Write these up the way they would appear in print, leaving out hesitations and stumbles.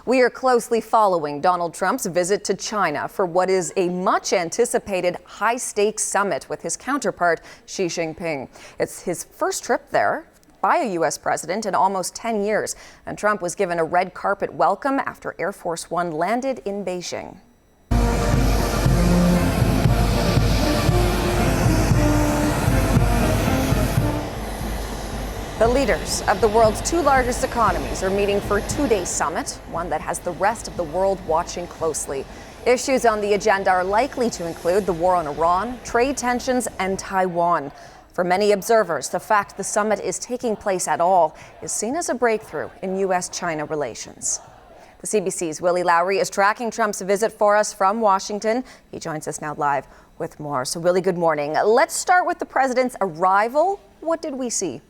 We are closely following Donald Trump's visit to China for what is a much anticipated high-stakes summit with his counterpart, Xi Jinping. It's his first trip there by a U.S. president in almost 10 years, and Trump was given a red carpet welcome after Air Force One landed in Beijing. The leaders of the world's two largest economies are meeting for a two-day summit, one that has the rest of the world watching closely. Issues on the agenda are likely to include the war on Iran, trade tensions, and Taiwan. For many observers, the fact the summit is taking place at all is seen as a breakthrough in U.S. China relations. The CBC's Willie Lowry is tracking Trump's visit for us from Washington. He joins us now live with more. So, Willie, good morning. Let's start with the president's arrival. What did we see?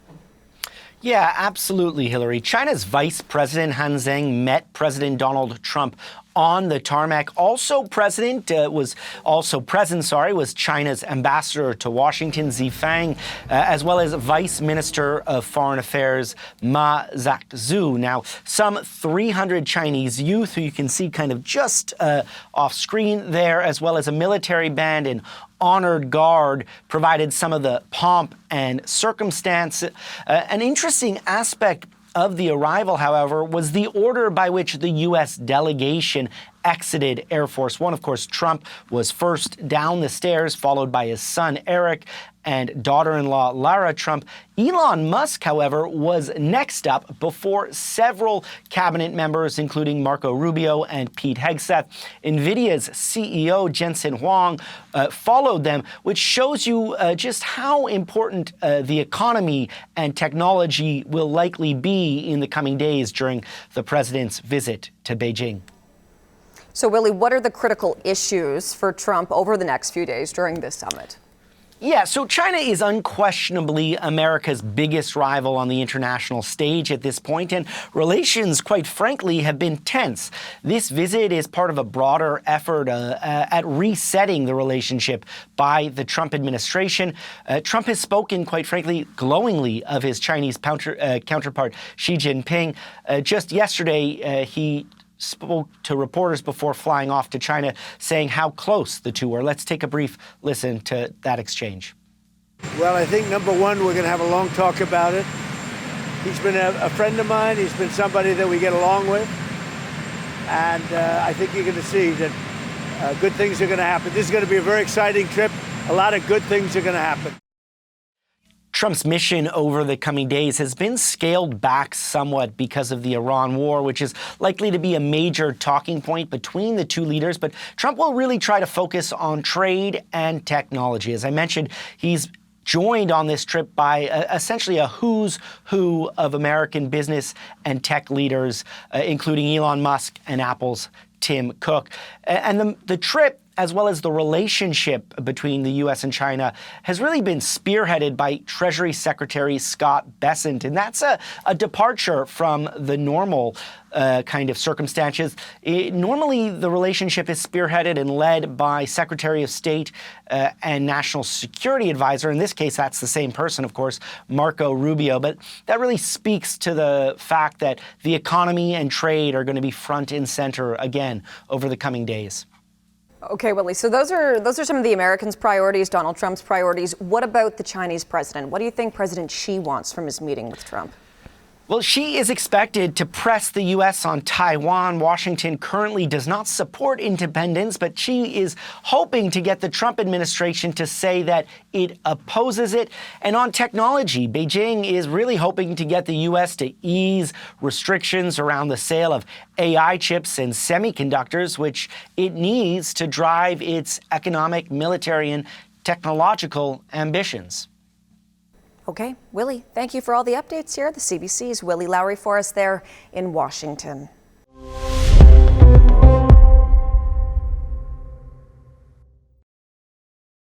Yeah, absolutely, Hillary. China's Vice President Han Zheng met President Donald Trump on the tarmac. Also present was China's ambassador to Washington, Zifang, as well as Vice Minister of Foreign Affairs Ma Zhaozhou. Now, some 300 Chinese youth, who you can see kind of just off screen there, as well as a military band and honored guard, provided some of the pomp and circumstance. An interesting aspect of the arrival, however, was the order by which the U.S. delegation exited Air Force One. Of course, Trump was first down the stairs, followed by his son Eric and daughter-in-law Lara Trump. Elon Musk, however, was next up before several cabinet members, including Marco Rubio and Pete Hegseth. NVIDIA's CEO Jensen Huang followed them, which shows you just how important the economy and technology will likely be in the coming days during the president's visit to Beijing. So, Willie, what are the critical issues for Trump over the next few days during this summit? Yeah, so China is unquestionably America's biggest rival on the international stage at this point, and relations, quite frankly, have been tense. This visit is part of a broader effort at resetting the relationship by the Trump administration. Trump has spoken, quite frankly, glowingly of his Chinese counterpart, Xi Jinping. Just yesterday, he spoke to reporters before flying off to China, saying how close the two were. Let's take a brief listen to that exchange. Well, I think, number one, we're going to have a long talk about it. He's been a friend of mine. He's been somebody that we get along with. And I think you're going to see that good things are going to happen. This is going to be a very exciting trip. A lot of good things are going to happen. Trump's mission over the coming days has been scaled back somewhat because of the Iran war, which is likely to be a major talking point between the two leaders. But Trump will really try to focus on trade and technology. As I mentioned, he's joined on this trip by essentially a who's who of American business and tech leaders, including Elon Musk and Apple's Tim Cook. And the trip, as well as the relationship between the U.S. and China, has really been spearheaded by Treasury Secretary Scott Bessent. And that's a departure from the normal kind of circumstances. Normally, the relationship is spearheaded and led by Secretary of State and National Security Advisor. In this case, that's the same person, of course, Marco Rubio. But that really speaks to the fact that the economy and trade are going to be front and center again over the coming days. Okay, Willie, so those are some of the Americans' priorities, Donald Trump's priorities. What about the Chinese president? What do you think President Xi wants from his meeting with Trump? Well, Xi is expected to press the U.S. on Taiwan. Washington currently does not support independence, but Xi is hoping to get the Trump administration to say that it opposes it. And on technology, Beijing is really hoping to get the U.S. to ease restrictions around the sale of AI chips and semiconductors, which it needs to drive its economic, military, and technological ambitions. Okay, Willie, thank you for all the updates here. The CBC's Willie Lowry for us there in Washington.